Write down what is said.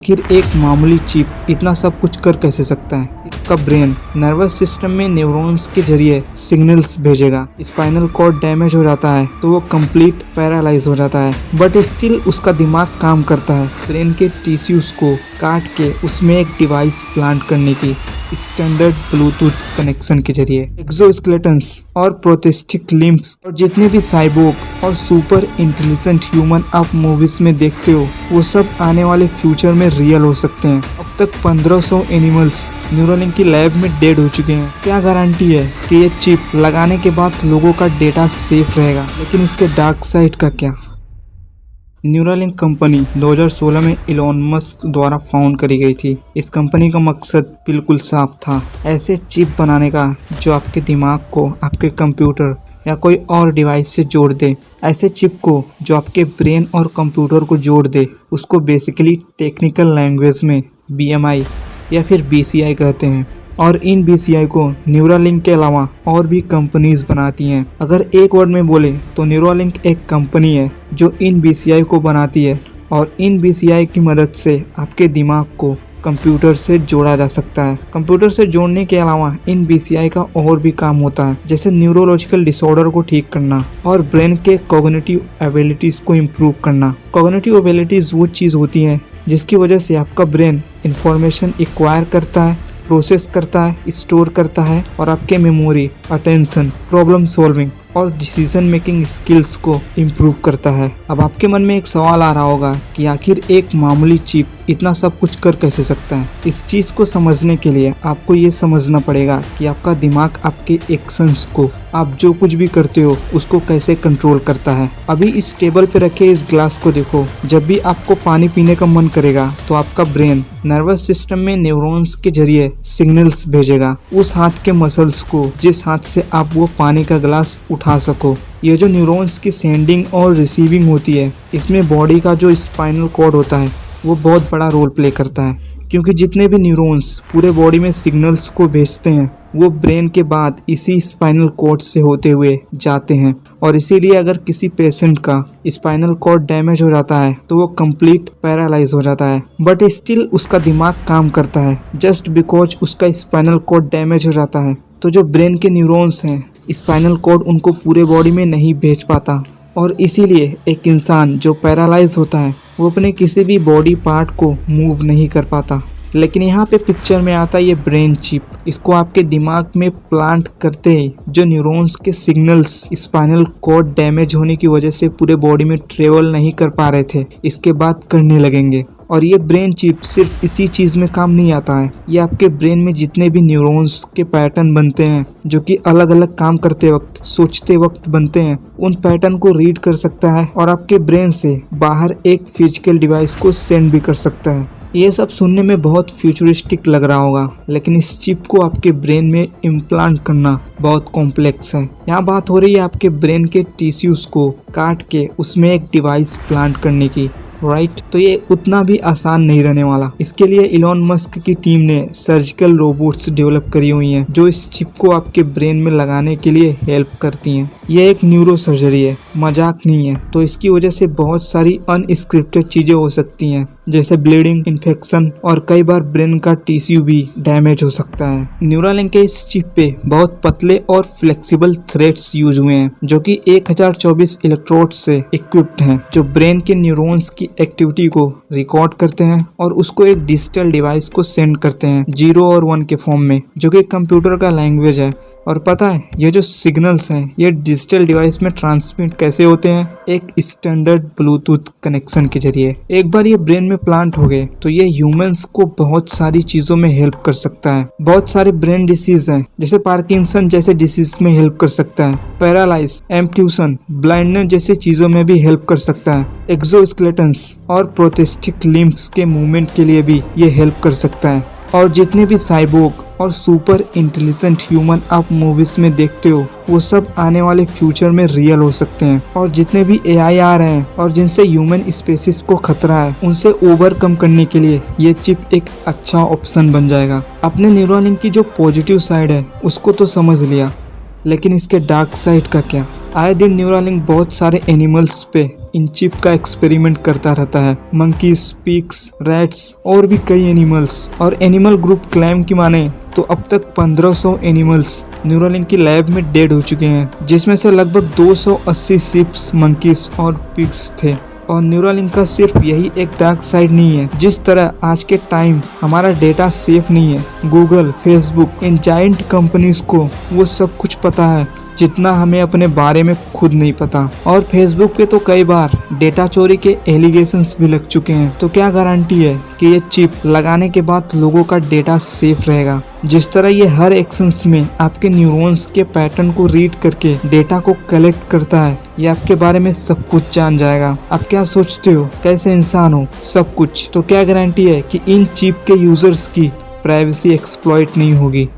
आखिर एक मामूली चिप इतना सब कुछ कर कैसे सकता है। इसका ब्रेन नर्वस सिस्टम में न्यूरॉन्स के जरिए सिग्नल्स भेजेगा। स्पाइनल कॉर्ड डैमेज हो जाता है तो वो कंप्लीट पैरालाइज हो जाता है, बट स्टिल उसका दिमाग काम करता है ब्रेन के टिश्यूज को काट के उसमें एक डिवाइस प्लांट करने की स्टैंडर्ड ब्लूटूथ कनेक्शन के जरिए। एक्सोस्केलेटन्स और प्रोस्थेटिक लिम्ब्स और जितने भी साइबोर्ग और सुपर इंटेलिजेंट ह्यूमन आप मूवीज में देखते हो वो सब आने वाले फ्यूचर में रियल हो सकते हैं। अब तक 1500 एनिमल्स न्यूरालिंक की लैब में डेड हो चुके हैं। क्या गारंटी है कि ये चिप लगाने के बाद लोगों का डेटा सेफ रहेगा? लेकिन इसके डार्क साइड का क्या? न्यूरालिंक कंपनी 2016 में इलॉन मस्क द्वारा फाउंड करी गई थी। इस कंपनी का मकसद बिल्कुल साफ था, ऐसे चिप बनाने का जो आपके दिमाग को आपके कंप्यूटर या कोई और डिवाइस से जोड़ दे। ऐसे चिप को जो आपके ब्रेन और कंप्यूटर को जोड़ दे, उसको बेसिकली टेक्निकल लैंग्वेज में BMI या फिर BCI कहते हैं। और इन BCI को न्यूरालिंक के अलावा और भी कंपनीज बनाती हैं। अगर एक वर्ड में बोले तो न्यूरालिंक एक कंपनी है जो इन BCI को बनाती है, और इन BCI की मदद से आपके दिमाग को कंप्यूटर से जोड़ा जा सकता है। कंप्यूटर से जोड़ने के अलावा इन BCI का और भी काम होता है, जैसे न्यूरोलॉजिकल डिसऑर्डर को ठीक करना और ब्रेन के कॉग्निटिव एबिलिटीज को इम्प्रूव करना। कॉग्निटिव एबिलिटीज वो चीज़ होती हैं जिसकी वजह से आपका ब्रेन इंफॉर्मेशन एक्वायर करता है, प्रोसेस करता है, स्टोर करता है और आपके मेमोरी, अटेंशन, प्रॉब्लम सॉल्विंग और डिसीजन मेकिंग स्किल्स को इम्प्रूव करता है। अब आपके मन में एक सवाल आ रहा होगा कि आखिर एक मामूली चिप इतना सब कुछ कर कैसे सकता है। इस चीज़ को समझने के लिए आपको ये समझना पड़ेगा कि आपका दिमाग आपके एक्शंस को, आप जो कुछ भी करते हो उसको कैसे कंट्रोल करता है। अभी इस टेबल पे रखे इस ग्लास को देखो। जब भी आपको पानी पीने का मन करेगा तो आपका ब्रेन नर्वस सिस्टम में न्यूरॉन्स के जरिए सिग्नल्स भेजेगा उस हाथ के मसल्स को जिस हाथ से आप वो पानी का गिलास उठा सको। ये जो न्यूरॉन्स की सेंडिंग और रिसीविंग होती है, इसमें बॉडी का जो स्पाइनल कॉर्ड होता है वो बहुत बड़ा रोल प्ले करता है, क्योंकि जितने भी न्यूरॉन्स पूरे बॉडी में सिग्नल्स को भेजते हैं वो ब्रेन के बाद इसी स्पाइनल कॉर्ड से होते हुए जाते हैं। और इसीलिए अगर किसी पेशेंट का स्पाइनल कॉर्ड डैमेज हो जाता है तो वो कंप्लीट पैरालाइज हो जाता है, बट स्टिल उसका दिमाग काम करता है जस्ट बिकॉज उसका स्पाइनल कॉर्ड डैमेज हो जाता है। तो जो ब्रेन के न्यूरॉन्स हैं, स्पाइनल कॉर्ड उनको पूरे बॉडी में नहीं भेज पाता, और इसीलिए एक इंसान जो पैरालाइज होता है वो अपने किसी भी बॉडी पार्ट को मूव नहीं कर पाता। लेकिन यहाँ पे पिक्चर में आता है ये ब्रेन चिप। इसको आपके दिमाग में प्लांट करते ही जो न्यूरॉन्स के सिग्नल्स स्पाइनल कॉर्ड डैमेज होने की वजह से पूरे बॉडी में ट्रेवल नहीं कर पा रहे थे, इसके बाद करने लगेंगे। और ये ब्रेन चिप सिर्फ इसी चीज़ में काम नहीं आता है, ये आपके ब्रेन में जितने भी न्यूरॉन्स के पैटर्न बनते हैं जो कि अलग अलग काम करते वक्त, सोचते वक्त बनते हैं, उन पैटर्न को रीड कर सकता है और आपके ब्रेन से बाहर एक फिजिकल डिवाइस को सेंड भी कर सकता है। ये सब सुनने में बहुत फ्यूचरिस्टिक लग रहा होगा, लेकिन इस चिप को आपके ब्रेन में इम्प्लांट करना बहुत कॉम्प्लेक्स है। यहाँ बात हो रही है आपके ब्रेन के टिश्यूज को काट के उसमें एक डिवाइस प्लांट करने की, राइट। तो ये उतना भी आसान नहीं रहने वाला। इसके लिए इलॉन मस्क की टीम ने सर्जिकल रोबोट्स डेवलप करी हुई हैं जो इस चिप को आपके ब्रेन में लगाने के लिए हेल्प करती हैं। ये एक न्यूरो सर्जरी है, मजाक नहीं है। तो इसकी वजह से बहुत सारी अनस्क्रिप्टेड चीजें हो सकती हैं, जैसे ब्लीडिंग, इन्फेक्शन और कई बार ब्रेन का टिश्यू भी डैमेज हो सकता है। न्यूरालिंक के इस चिप पे बहुत पतले और फ्लेक्सिबल थ्रेड्स यूज हुए हैं जो कि 1024 इलेक्ट्रोड से इक्विप्ड हैं, जो ब्रेन के न्यूरॉन्स की एक्टिविटी को रिकॉर्ड करते हैं और उसको एक डिजिटल डिवाइस को सेंड करते हैं 0 और 1 के फॉर्म में, जो कि कंप्यूटर का लैंग्वेज है। और पता है ये जो सिग्नल्स हैं ये डिजिटल डिवाइस में ट्रांसमिट कैसे होते हैं? एक स्टैंडर्ड ब्लूटूथ कनेक्शन के जरिए। एक बार ये ब्रेन में प्लांट हो गए तो ये ह्यूमंस को बहुत सारी चीजों में हेल्प कर सकता है। बहुत सारे ब्रेन डिसीज हैं, जैसे पार्किंसन जैसे डिसीज में हेल्प कर सकता है, पैरालाइज, एम्प्यूशन, ब्लाइंडनेस जैसी चीजों में भी हेल्प कर सकता है। एक्सोस्केलेटन्स और प्रोस्थेटिक लिम्ब्स के मूवमेंट के लिए भी ये हेल्प कर सकता है। और जितने भी साइबोर्ग और सुपर इंटेलिजेंट ह्यूमन आप मूवीज में देखते हो वो सब आने वाले फ्यूचर में रियल हो सकते हैं। और जितने भी AI आ रहे हैं और जिनसे ह्यूमन स्पेसिस को खतरा है, उनसे ओवरकम करने के लिए ये चिप एक अच्छा ऑप्शन बन जाएगा। अपने न्यूरालिंक की जो पॉजिटिव साइड है उसको तो समझ लिया, लेकिन इसके डार्क साइड का क्या? आए दिन न्यूरालिंक बहुत सारे एनिमल्स पे इन चिप का एक्सपेरिमेंट करता रहता है। मंकीज, पिग्स, रैट्स और भी कई एनिमल्स। और एनिमल ग्रुप क्लेम की माने तो अब तक 1500 एनिमल्स न्यूरालिंक की लैब में डेड हो चुके हैं, जिसमें से लगभग 280 शिप्स, मंकीज और पिग्स थे। और न्यूरालिंक का सिर्फ यही एक डार्क साइड नहीं है। जिस तरह आज के टाइम हमारा डेटा सेफ नहीं है, गूगल, फेसबुक, इन जायंट कंपनीज को वो सब कुछ पता है जितना हमें अपने बारे में खुद नहीं पता। और फेसबुक पे तो कई बार डेटा चोरी के एलिगेशंस भी लग चुके हैं। तो क्या गारंटी है कि ये चिप लगाने के बाद लोगों का डेटा सेफ रहेगा? जिस तरह ये हर एक्शंस में आपके न्यूरॉन्स के पैटर्न को रीड करके डेटा को कलेक्ट करता है, ये आपके बारे में सब कुछ जान जाएगा। आप क्या सोचते हो, कैसे इंसान हो, सब कुछ। तो क्या गारंटी है कि इन चिप के यूजर्स की प्राइवेसी एक्सप्लॉइट नहीं होगी?